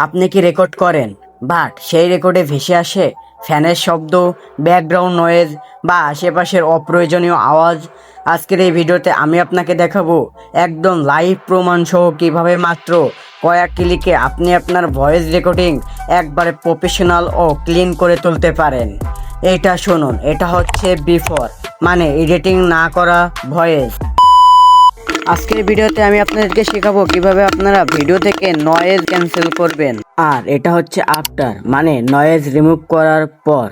আপনি কি রেকর্ড করেন বাট সেই রেকর্ডে ভেসে আসে ফ্যানের শব্দ, ব্যাকগ্রাউন্ড নয়েজ বা আশেপাশের অপ্রয়োজনীয় আওয়াজ? আজকের এই ভিডিওতে আমি আপনাকে দেখাবো একদম লাইভ প্রমাণ সহ কীভাবে মাত্র কয়েক ক্লিকে আপনি আপনার ভয়েস রেকর্ডিং একবারে প্রফেশনাল ও ক্লিন করে তুলতে পারেন। এটা শুনুন, এটা হচ্ছে বিফোর মানে এডিটিং না করা ভয়েস। আজকের ভিডিওতে আমি আপনাদেরকে শেখাবো কিভাবে আপনারা ভিডিও থেকে নয়েজ ক্যান্সেল করবেন, আর এটা হচ্ছে আফটার মানে নয়েজ রিমুভ করার পর।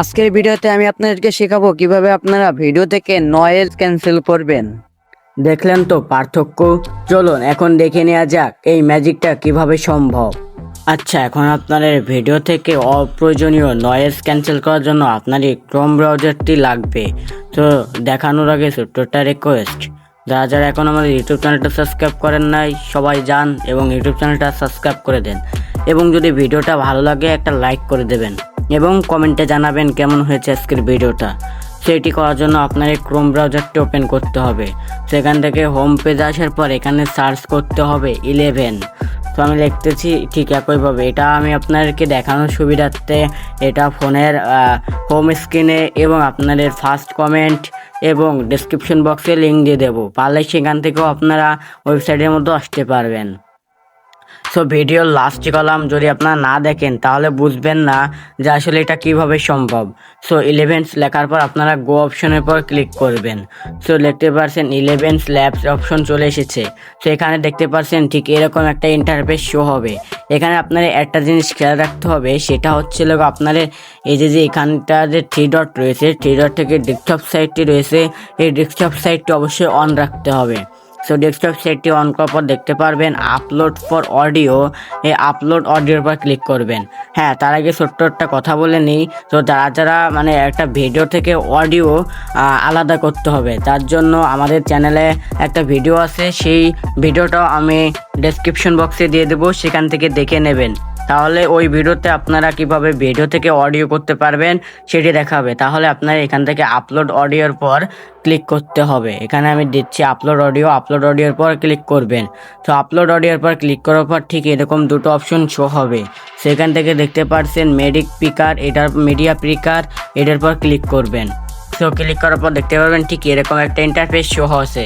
আজকের ভিডিওতে আমি আপনাদেরকে শেখাবো কিভাবে আপনারা ভিডিও থেকে নয়েজ ক্যান্সেল করবেন। দেখলেন তো পার্থক্য? চলুন এখন দেখে নেওয়া যাক এই ম্যাজিকটা কিভাবে সম্ভব। আচ্ছা, এখন আপনার ভিডিও থেকে অপ্রয়োজনীয় নয়েজ ক্যান্সেল করার জন্য আপনার এই ক্রোম ব্রাউজারটি লাগবে। তো দেখানোর আগে ছোট্ট একটা রিকোয়েস্ট, যারা যারা এখন আমাদের ইউটিউব চ্যানেলটা সাবস্ক্রাইব করেন নাই সবাই যান এবং ইউটিউব চ্যানেলটা সাবস্ক্রাইব করে দেন, এবং যদি ভিডিওটা ভালো লাগে একটা লাইক করে দেবেন এবং কমেন্টে জানাবেন কেমন হয়েছে আজকের ভিডিওটা। সেটি করার জন্য আপনার এই ক্রোম ব্রাউজারটি ওপেন করতে হবে। সেখান থেকে হোম পেজ আসার পর এখানে সার্চ করতে হবে 11। তো আমি লিখতেছি ঠিক একইভাবে, এটা আমি আপনাদেরকে দেখানোর সুবিধার্থে এটা ফোনের হোম স্ক্রিনে এবং আপনাদের ফার্স্ট কমেন্ট এবং ডেসক্রিপশন বক্সে লিঙ্ক দিয়ে দেবো, পারলে সেখান থেকেও আপনারা ওয়েবসাইটের মধ্যে আসতে পারবেন। সো ভিডিওর লাস্ট কলাম যদি আপনারা না দেখেন তাহলে বুঝবেন না যে আসলে এটা কিভাবে সম্ভব। সো 11 লেখার পর আপনারা গো অপশনের পর ক্লিক করবেন। সো দেখতে পাচ্ছেন 11 ল্যাবস অপশন চলে এসেছে। সো এখানে দেখতে পাচ্ছেন ঠিক এরকম একটা ইন্টারফেস শো হবে। এখানে আপনার একটা জিনিস খেয়াল রাখতে হবে, সেটা হচ্ছে আপনার এই যে এখানটা যে 3 ডট রয়েছে, 3 ডট থেকে ডেস্কটপ সাইটটি রয়েছে, এই ডেস্কটপ সাইটটি অবশ্যই অন রাখতে হবে। সো ডেস্কটপ সেটটি অন করার পর দেখতে পারবেন আপলোড ফর অডিও, এই আপলোড অডিওর পর ক্লিক করবেন। হ্যাঁ, তার আগে ছোট্ট একটা কথা বলে নিই। তো যারা যারা মানে একটা ভিডিও থেকে অডিও আলাদা করতে হবে, তার জন্য আমাদের চ্যানেলে একটা ভিডিও আছে, সেই ভিডিওটাও আমি ডেসক্রিপশন বক্সে দিয়ে দেবো, সেখান থেকে দেখে নেবেন। তাহলে ওই ভিডিওতে আপনারা কিভাবে ভিডিও থেকে অডিও করতে পারবেন সেটি দেখাবে। তাহলে আপনারা এখান থেকে আপলোড অডিওর পর ক্লিক করতে হবে। এখানে আমি দিচ্ছি আপলোড অডিও, আপলোড অডিওর পর ক্লিক করবেন। তো আপলোড অডিওর পর ক্লিক করার পর ঠিক এরকম দুটো অপশন শো হবে। সেখান থেকে দেখতে পাচ্ছেন মেডিক পিকার, এটার মিডিয়া পিকার, এটার পর ক্লিক করবেন। সো ক্লিক করার পর দেখতে পারবেন ঠিক এরকম একটা ইন্টারফেস শো হচ্ছে।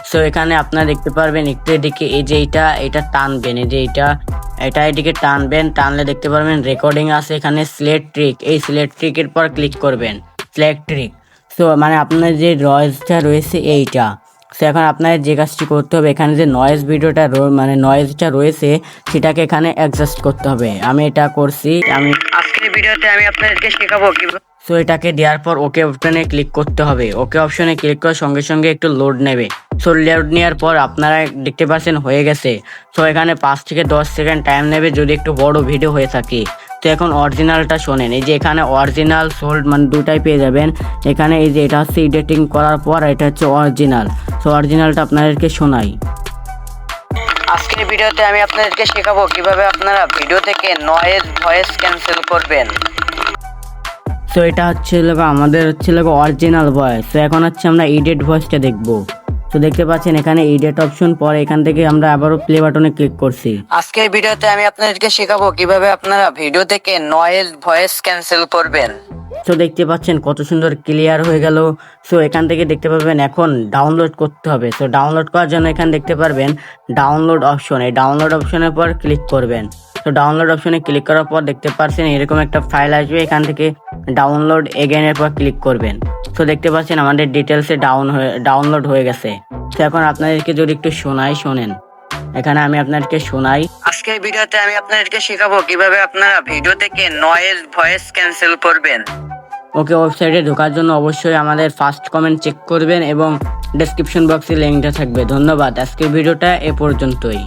সো এখানে আপনারা দেখতে পারবেন একটু এদিকে এই যে এটা টানবেন, এই যে এটা এদিকে টানবেন, টানলে দেখতে পারবেন রেকর্ডিং আছে এখানে সিলেক্ট ট্রিক, এই সিলেক্ট ট্রিকের পর ক্লিক করবেন, সিলেক্ট ট্রিক। সো মানে আপনার যে নয়েজটা রয়েছে এইটা। সো এখন আপনার যে কাজটি করতে হবে, এখানে যে নয়েজ ভিডিওটা মানে নয়েজটা রয়েছে সেটাকে এখানে অ্যাডজাস্ট করতে হবে। আমি এটা করছি। আমি আজকের ভিডিওতে আমি আপনাদেরকে শেখাবো কিভাবে। সো এটাকে দেওয়ার পর ওকে অপশনে ক্লিক করতে হবে। ওকে অপশনে ক্লিক করার সঙ্গে সঙ্গে একটু লোড নেবে। সো লোড নেওয়ার পর আপনারা দেখতে পাচ্ছেন হয়ে গেছে। সো এখানে 5 থেকে 10 সেকেন্ড টাইম নেবে যদি একটু বড় ভিডিও হয়ে থাকে। তো এখন অরিজিনালটা শোনেন, এই যে এখানে অরিজিনাল সোল্ড মানে দুটাই পেয়ে যাবেন। এখানে এই যে এটা হচ্ছে এডিটিং করার পর, এটা হচ্ছে অরিজিনাল। সো অরিজিনালটা আপনাদেরকে শোনাই। আজকের ভিডিওতে আমি আপনাদেরকে শেখাবো কিভাবে আপনারা ভিডিও থেকে নয়েজ ভয়েস ক্যান্সেল করবেন। সো এটা হচ্ছে আমাদের অরিজিনাল ভয়েস। তো এখন হচ্ছে আমরা এডিট ভয়েসটা দেখবো। তো দেখতে পাচ্ছেন এখানে এডিট অপশন, পরে এখান থেকে আমরা আবারও প্লে বাটনে ক্লিক করছি। আজকের ভিডিওতে আমি আপনাদেরকে শেখাবো কিভাবে আপনারা ভিডিও থেকে নয়েজ ভয়েস ক্যান্সেল করবেন। তো দেখতে পাচ্ছেন কত সুন্দর ক্লিয়ার হয়ে গেল। সো এখান থেকে দেখতে পাবেন এখন ডাউনলোড করতে হবে। সো ডাউনলোড করার জন্য এখানে দেখতে পারবেন ডাউনলোড অপশন, এই ডাউনলোড অপশনের পর ক্লিক করবেন। তো ডাউনলোড অপশনে ক্লিক করার পর দেখতে পাচ্ছেন এরকম একটা ফাইল আসবে, এখান থেকে ডাউনলোড এগেনের পর ক্লিক করবেন। তো দেখতে পাচ্ছেন আমাদের ডিটেলসে ডাউনলোড হয়ে গেছে। তো এখন আপনাদেরকে যদি একটু শোনেন, এখানে আমি আপনাদেরকে শোনাই। আজকের ভিডিওতে আমি আপনাদেরকে শেখাবো কিভাবে আপনারা ভিডিও থেকে নয়েজ ভয়েস ক্যান্সেল করবেন। ওকে ওয়েবসাইটে ঢোকার জন্য অবশ্যই আমাদের ফার্স্ট কমেন্ট চেক করবেন এবং ডেসক্রিপশন বক্সে লিঙ্কটা থাকবে। ধন্যবাদ। আজকের ভিডিওটা এ পর্যন্তই।